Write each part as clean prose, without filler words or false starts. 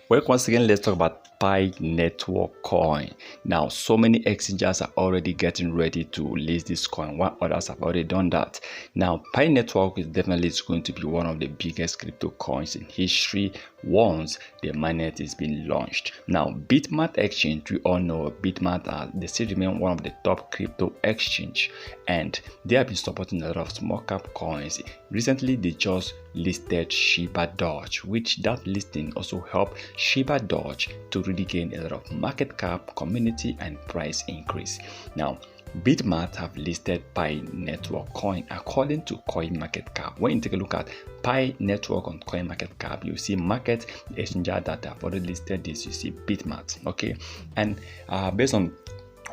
Well, once again, let's talk about Pi Network coin. Now, so many exchanges are already getting ready to list this coin, while others have already done that. Now, Pi Network is definitely going to be one of the biggest crypto coins in history once the mainnet is being launched. Now, Bitmart exchange, we all know Bitmart, they still remain one of the top crypto exchange, and they have been supporting a lot of small cap coins. Recently, they just listed Shiba Doge, which that listing also helped Shiba Doge to really gain a lot of market cap, community, and price increase. Now, Bitmart have listed Pi Network coin according to CoinMarketCap. When you take a look at Pi Network on CoinMarketCap, you see market exchanger that have already listed this. You see Bitmart, okay, and based on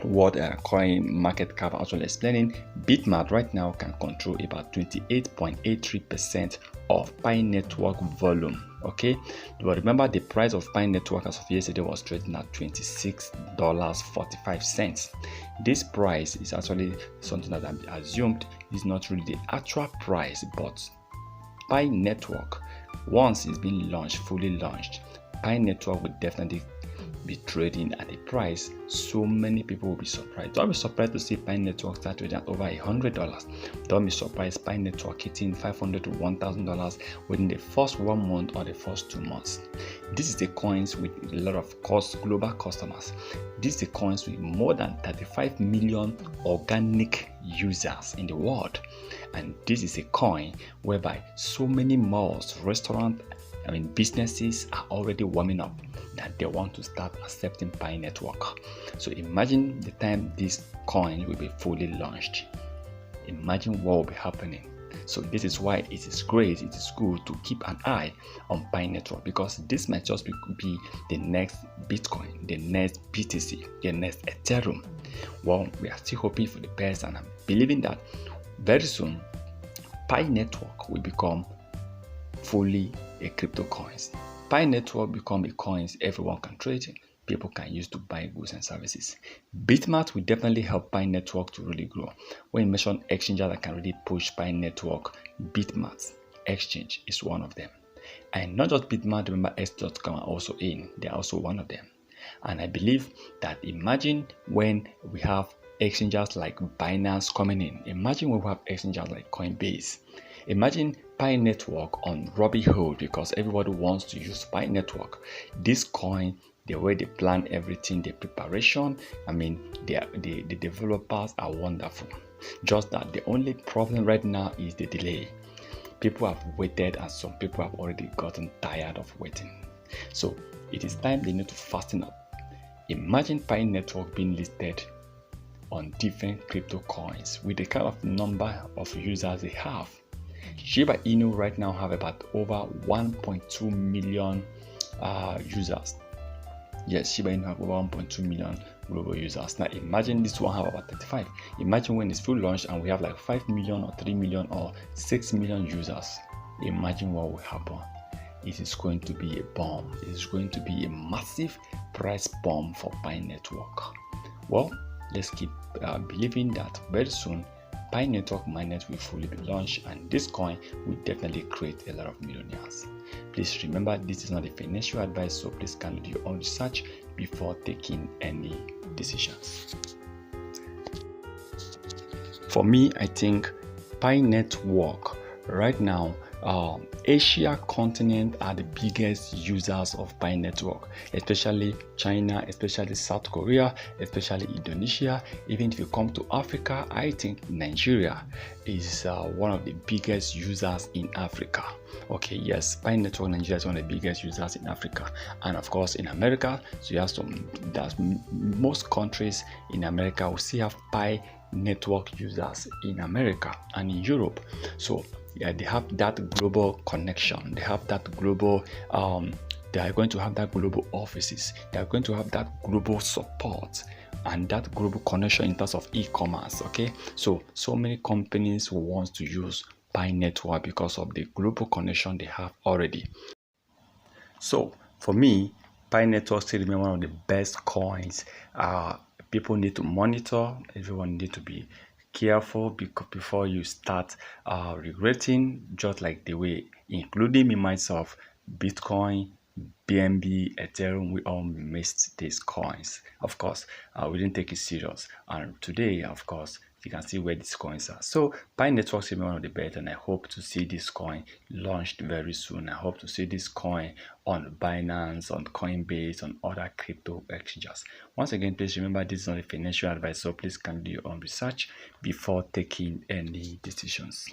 what CoinMarketCap actually explaining, Bitmart right now can control about 28.83% of Pi Network volume. Okay, but remember the price of Pi Network as of yesterday was trading at $26.45. This price is actually something that I assumed is not really the actual price, but Pi Network, once it's been launched, fully launched, Pi Network will definitely be trading at a price so many people will be surprised. Don't be surprised to see Pi Network start trading at over $100. Don't be surprised Pi Network hitting $500 to $1,000 within the first 1 month or the first 2 months. This is the coins with a lot of global customers. This is the coins with more than 35 million organic users in the world, and this is a coin whereby so many malls, restaurants, businesses are already warming up that they want to start accepting Pi Network. So imagine the time this coin will be fully launched. Imagine what will be happening. So this is why it is great, it is good to keep an eye on Pi Network, because this might just be the next Bitcoin, the next BTC, the next Ethereum. Well, we are still hoping for the best, and I'm believing that very soon Pi Network will become fully a crypto coins. Pi Network become a coins everyone can trade in. People can use to buy goods and services. Bitmart will definitely help Pi Network to really grow. When you mention exchanges that can really push Pi Network, Bitmart exchange is one of them. And not just Bitmart, remember X.com are also in. They are also one of them. And I believe that imagine when we have exchanges like Binance coming in. Imagine when we have exchanges like Coinbase. Imagine Pi Network on Robinhood, because everybody wants to use Pi Network. This coin, the way they plan everything, the preparation, the developers are wonderful. Just that the only problem right now is the delay. People have waited, and some people have already gotten tired of waiting. So it is time they need to fasten up. Imagine Pi Network being listed on different crypto coins with the kind of number of users they have. Shiba Inu right now have about over 1.2 million users. Yes, Shiba Inu have over 1.2 million global users. Now imagine this one have about 35. Imagine when it's full launch and we have like 5 million or 3 million or 6 million users. Imagine what will happen. It is going to be a bomb. It is going to be a massive price bomb for Pi Network. Well, let's keep believing that very soon Pi Network mainnet will fully be launched, and this coin will definitely create a lot of millionaires. Please remember, this is not a financial advice, so please can do your own research before taking any decisions. For me, I think Pi Network right now, Asia continent are the biggest users of Pi Network, especially China, especially South Korea, especially Indonesia. Even if you come to Africa, I think Nigeria is one of the biggest users in Africa. Okay, yes, Pi Network Nigeria is one of the biggest users in Africa, and of course in America. So you have that most countries in America will still have Pi Network users in America and in Europe. So yeah, they have that global connection. They have that global. They are going to have that global offices. They are going to have that global support and that global connection in terms of e-commerce. Okay, so many companies who want to use Pi Network because of the global connection they have already. So for me, Pi Network still remains one of the best coins. People need to monitor. Everyone need to be careful before you start regretting, just like the way, including me myself, Bitcoin, BNB, Ethereum, we all missed these coins. Of course, we didn't take it serious. And today, of course, you can see where these coins are. So Pi Network is one of the best, and I hope to see this coin launched very soon. I hope to see this coin on Binance, on Coinbase, on other crypto exchanges. Once again, please remember this is not a financial advice, so please can do your own research before taking any decisions.